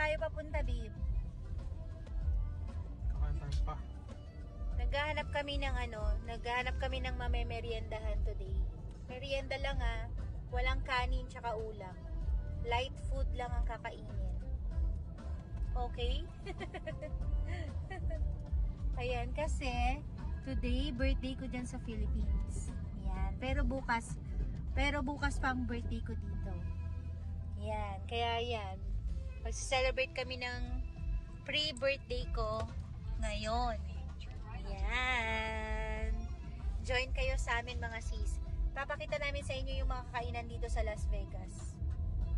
tayo papunta, babe? Kakantang pa. Naghahanap kami ng mamemeriendahan today. Merienda lang walang kanin tsaka ulam. Light food lang ang kakainin. Okay? Ayan, kasi today, birthday ko dyan sa Philippines. Ayan, pero bukas pa ang birthday ko dito. Ayan, kaya ayan. Mag-celebrate kami ng pre-birthday ko ngayon. Ayan. Join kayo sa amin mga sis. Papakita namin sa inyo yung mga kakainan dito sa Las Vegas.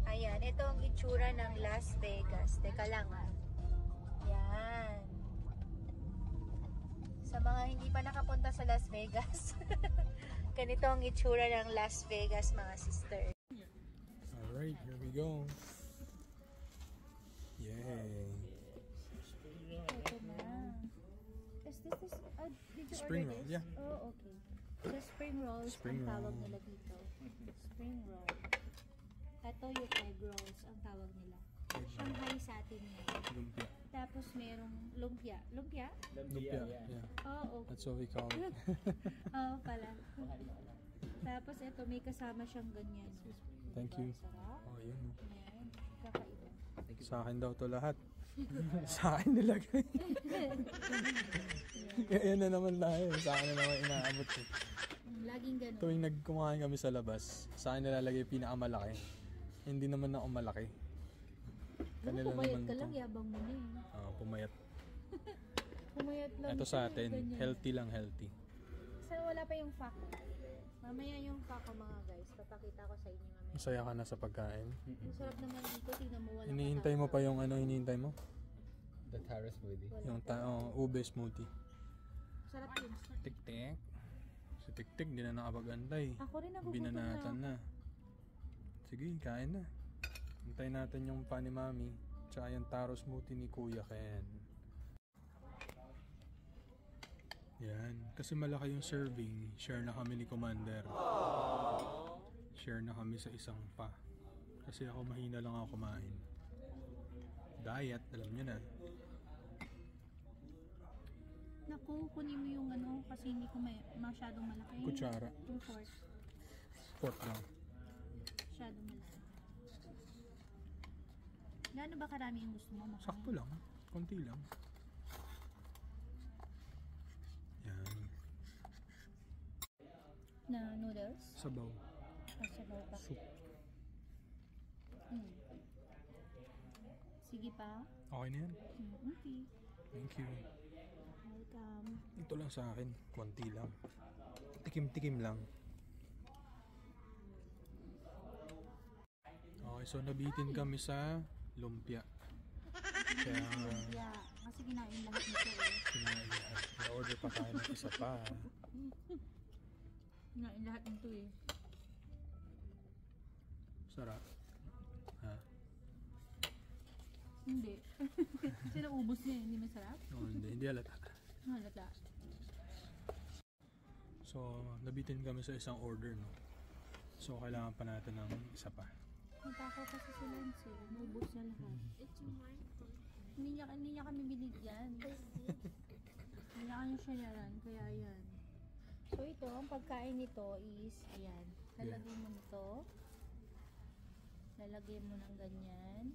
Ayan, ito ang itsura ng Las Vegas. Teka lang Ayan. Sa mga hindi pa nakapunta sa Las Vegas, ganito ang itsura ng Las Vegas mga sister. Alright, here we go. Yay. Ito na. Is this did you Spring order roll, this? yeah. Oh, okay. So, spring rolls Spring ang tawag roll. nila dito. Spring roll. Ito yung egg rolls ang tawag nila. Shanghai sa atin yan. Lumpia. Tapos merong lumpia. Lumpia? Lumpia, yeah. Oh, okay. That's what we call it. Oo pala. Tapos ito, may kasama siyang ganyan. Thank you. Sarap. Oh, yun. Ayan. Kakaiba. Sa akin daw to lahat. Sa akin nilagay. Yan na naman tayo. Sa akin na naman inaabot ko. Laging ganun. Tuwing nagkumain kami sa labas, sa akin nilalagay pinakamalaki. Hindi naman ako malaki. Kanila pumayat naman ka to. lang, yabang mo na eh. Pumayat. Pumayat lang. Ito sa atin, ganyan. healthy lang, healthy. So, wala pa yung fact. Mamaya yung fact ko mga guys. Papakita ko sa inyo mamaya. Masaya ka na sa pagkain. Ang sarap naman dito. Tingnan mo, wala Hinihintay mo pa yung hinihintay mo? The taro smoothie. Yung ube smoothie. Sarap yun. Tik-tik. Si Tik-tik, di na nakapag-antay. Ako rin nagugutom Binanatan na. Sige, kain na. Hintayin natin yung pa ni Mami. Tsaka yung taro smoothie ni Kuya Ken. Yan. Kasi malaki yung serving. Share na kami ni Commander. Share na kami sa isang pa. Kasi ako mahina lang ako kumain. Diet, alam nyo na. Naku, kunin mo yung kasi hindi ko masyadong malaki. Kutsara. Yung fork. Pork lang. Masyadong malaki. Gaano ba karami yung gusto mo? Sakto lang. Konti lang. Yan. Na noodles? Sabaw. Sabaw pa. Soup. Sige pa. Okay na yan. Okay. Thank you. Welcome. Ito lang sa akin. Konti lang. Tikim-tikim lang. Okay, so nabitin kami sa lumpia. Kaya Yeah, kasi kinain lahat nito eh. kinain lahat. Na-order pa tayo ng isa pa. Kinain lahat nito eh. Sarap. Ha? Hindi. Kasi naubos niya, hindi masarap. No, hindi halata. Halata. So, nabitin kami sa isang order, no? So, kailangan pa natin ng isa pa. Nagpako kasi si Lance eh. Naubos na lahat. It's mine. Hindi niya kami binigyan. Hindi niya kami shinaran, kaya ayan. So, ito, ang pagkain nito is, ayan. Lalagay mo nito. Lalagay mo ng ganyan.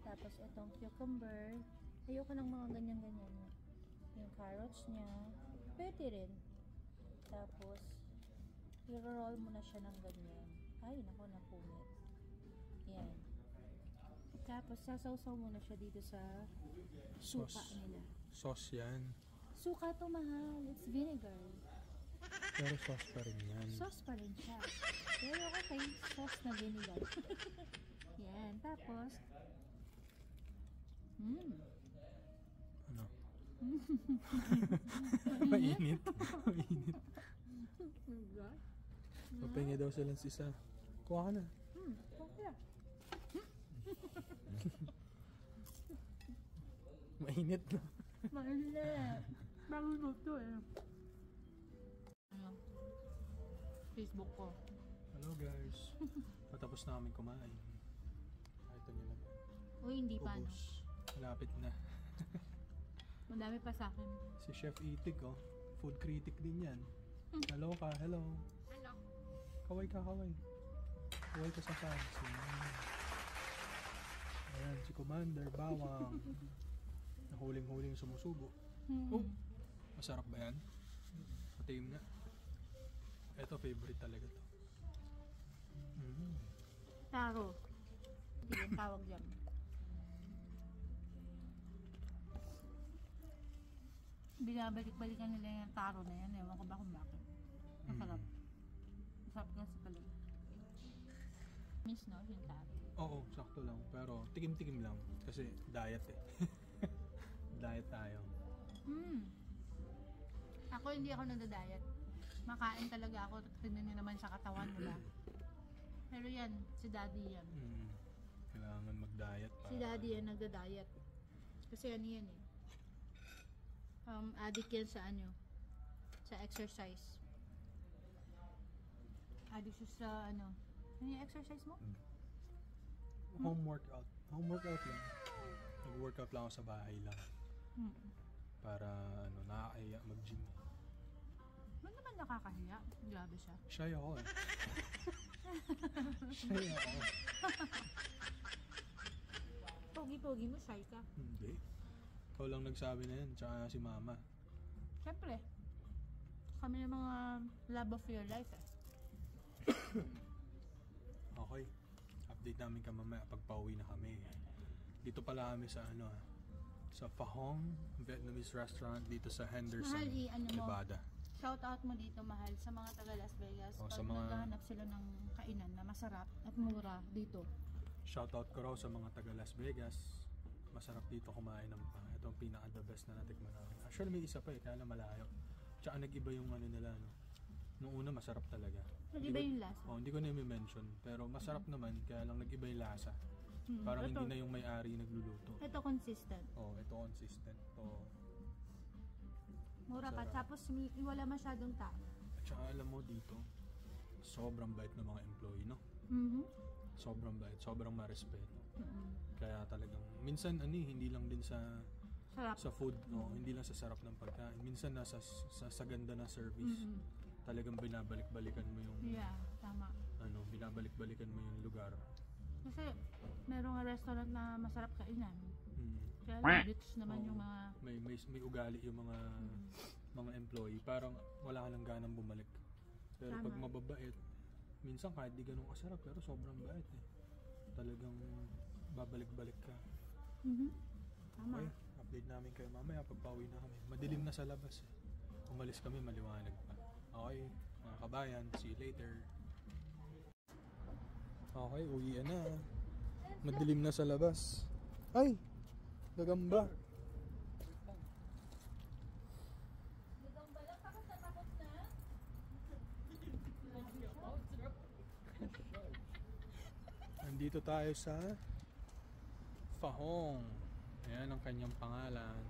Tapos, itong cucumber. Ayoko ng mga ganyan-ganyan. Yung carrots niya. Pwede rin. Tapos, i-roll mo na siya ng ganyan. Ay, naku, napunit. Yan. Tapos, sasawsaw mo na siya dito sa suka nila. Sauce yan. Suka to mahal. It's vinegar. Pero sauce pa rin yan. Sauce pa rin siya. Pero okay, sauce na vinegar. Yan. Tapos, Ano? Mainit. Mainit. Papahinga daw silang isa. Kuha ka na. Okay. Mainit na. Mainit. Bagong luto eh. Facebook ko. Hello guys. Patapos na kami kumain. Ito nyo lang. Uy, hindi pa no. Ubus. Malapit na. Madami pa sa akin. Si Chef Itik, oh. Food critic din yan. Hello ka, hello. Hello. Kaway ka, kaway. Kaway ka sa fans. Ayan, si Commander Bawang. Nahuling-huling sumusubo. Oh, masarap ba yan? Patiim nga. Ito, favorite talaga to. Taro. Hindi yung tawag dyan. Binabalik-balikan nila yung taro na yan. Ewan ko ba kung bakit. Masarap. Masarap kasi talaga. Miss no, yung taro. Oo, sakto lang. Pero tikim-tikim lang. Kasi diet eh. Diet tayo. Ako hindi ako nagda-diet. Makain talaga ako. Tignan niyo naman sa katawan nila. Pero yan, si daddy yan. Kailangan mag-diet para... Si daddy yan nagda-diet. Kasi ano yan eh. Addict yan sa ano. Sa exercise. Addict siya sa ano. Ano yung exercise mo? Home workout. Home workout lang. Nag-workout lang ako sa bahay lang. Para ano, nakakaya mag-gym. Ano naman nakakahiya? Grabe siya. Shy ako eh. Shy ako. Pogi-pogi mo, shy ka. Hindi. Ikaw lang nagsabi na yan, tsaka si mama. Siyempre. Kami yung mga love of your life eh. Okay. Update namin ka mamaya pag pauwi na kami. Dito pala kami sa ano sa Pha Hong Vietnamese restaurant dito sa Henderson, Mahal ano mo, Nevada. shout out mo dito mahal sa mga taga Las Vegas. Oh, Pag sa mga- naghahanap sila ng kainan na masarap at mura dito. Shoutout ko raw sa mga taga Las Vegas. Masarap dito kumain ng pa. Ito ang pinaka the best na natikman namin. Actually may isa pa eh, kaya lang malayo. Tsaka nag-iba yung ano nila no. Nung una masarap talaga. Nag-iba Hindi ko- yung lasa. Oh, hindi ko na i-mention pero masarap naman kaya lang nag-iba yung lasa. Parang ito, hindi na yung may-ari nagluluto. ito consistent. Oh, ito consistent. Oh. Mura pa. Sarap. Tapos wala masyadong tao. At saka alam mo dito, sobrang bait ng mga employee, no? Sobrang bait, sobrang marespeto. Kaya talagang, minsan hindi lang din sa Sarap. food, no? Hindi lang sa sarap ng pagkain. Minsan nasa sa ganda ng service. Talagang binabalik-balikan mo yung, Yeah, tama. binabalik-balikan mo yung lugar. Kasi merong restaurant na masarap kainan. Mm. Kaya rich naman Oo. yung mga... May ugali yung mga employee. Parang wala ka lang ganang bumalik. Pero Tama. pag mababait, minsan kahit di ganun kasarap, pero sobrang bait eh. Talagang babalik-balik ka. Tama. Okay, update namin kayo mamaya pag pauwi na kami. Madilim na sa labas eh. Umalis kami, maliwanag pa. Okay, mga kabayan, see you later. Okay, uwian na. Madilim na sa labas. Ay! Gagamba. Nandito tayo sa Pha Hong. Ayan ang kanyang pangalan.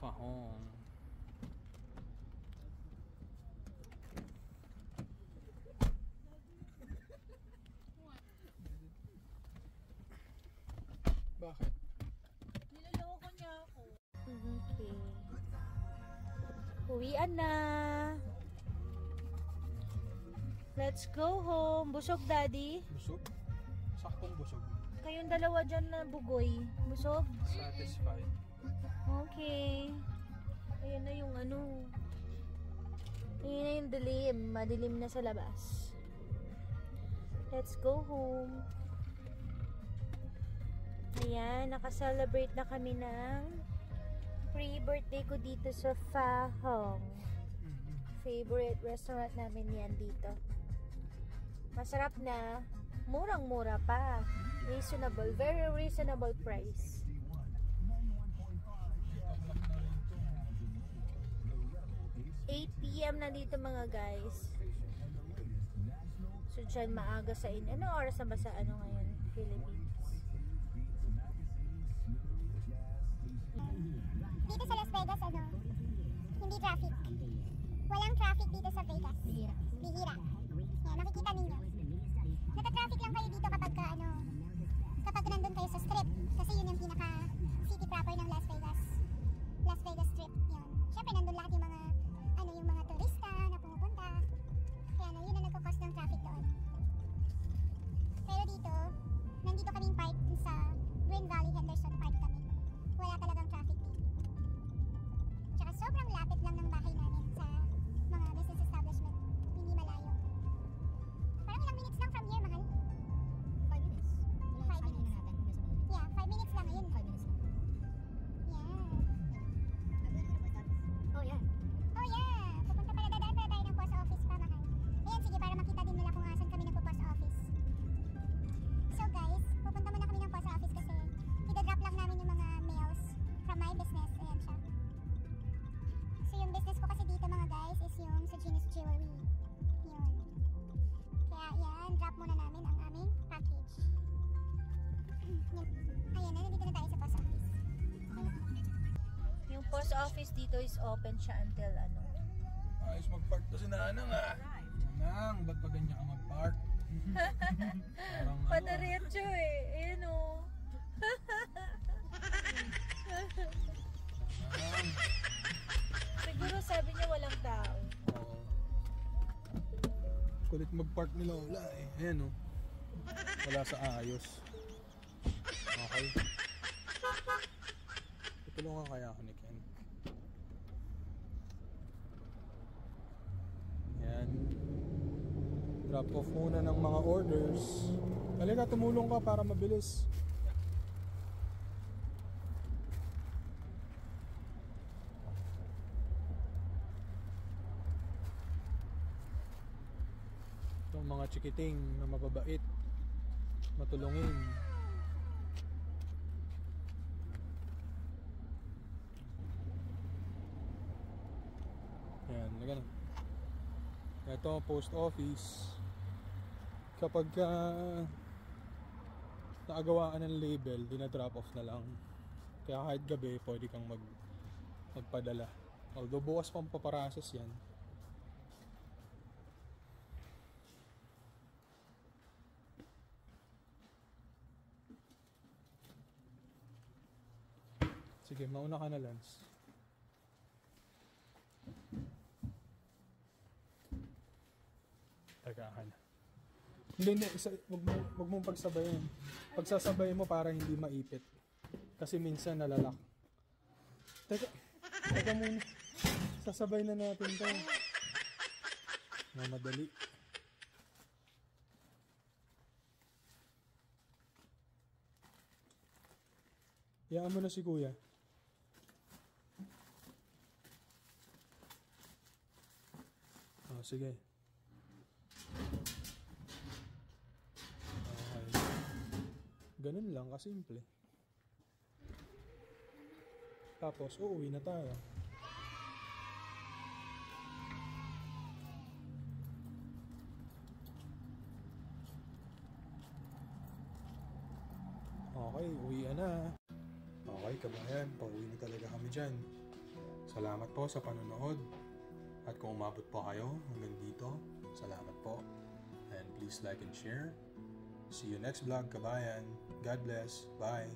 Pha Hong. Bakit? Niloloko niya ako. Okay. Uwian na. Let's go home. Busog, Daddy. Busog? Saktong busog. Kayong dalawa dyan na bugoy. Busog? Satisfied. Okay. Ayan na yung ano. Ayan na yung dilim. Madilim na sa labas. Let's go home. Ayan, nakaselebrate na kami ng pre-birthday ko dito sa Pha Hong. Favorite restaurant namin yan dito. Masarap na. Murang-mura pa. Reasonable. Very reasonable price. 8 PM na dito mga guys. So dyan maaga sa inyo. Anong oras na ba sa ano ngayon? Philippines. Dito sa Las Vegas, hindi traffic. Walang traffic dito sa Vegas. Bihira. Bihira. Yan, makikita ninyo. Nata-traffic lang kayo dito kapag kapag nandun kayo sa strip. Green Valley, Henderson Park kami. Wala talagang traffic dito. Tsaka sobrang lapit lang ng bahay namin sa mga business establishment. Hindi malayo. Parang ilang minutes lang from here, mahal. 5 minutes. Wala, 5 sabihin minutes. na natin. Kung nasa bahay. Yeah, 5 minutes lang. Ayun. 5 minutes lang. Yeah. Oh, yeah. Oh yeah, pupunta pala, dadaan pala tayo ng post office pa, mahal. Ayan, sige, para makita din nila kung asan kami nagpo-post office. So guys, pupunta muna kami ng post office kasi i-drop lang namin yung mga mails from my business. Ayan siya. So yung business ko kasi dito mga guys is yung sa Genius Jewelry. Yun. Kaya yan, drop muna namin ang aming package. Ayan na, nandito na tayo sa post office. Yung post office dito is open siya until ano. Ayos mag-park to si Nanang ah. Nanang, ba't pa ganyan ka mag-park? Parang Padaretso eh. Ayan o. Nanang. Siguro sabi niya walang tao. Oo. Kulit mag-park ni Lola eh. Ayan oh. Wala sa ayos. Okay. Tutulungan kaya ako ni Ken. Yan. Drop off muna ng mga orders. Halika, tumulong ka para mabilis. Itong mga chikiting na mababait, matulungin. Yan, lagyan na. Ito, post office. Kapag naagawaan ng label, dinadrop off na lang. Kaya kahit gabi, pwede kang magpadala. Although bukas pang paparasos yan. Sige, mauna ka na, Lance. Tagahan. Hindi. Wag mong pagsabayin. Pagsasabayin mo para hindi maipit. Kasi minsan nalalak. Teka muna. Sasabay na natin to. Madali. Hayaan mo na si Kuya. Oh, sige. Okay. Ganun lang kasimple. Tapos uuwi na tayo. Okay, uwian na. Okay, kabayan, pauwi na talaga kami dyan. Salamat po sa panonood. At kung umabot po kayo hanggang dito, salamat po. And please like and share. See you next vlog, kabayan. God bless. Bye.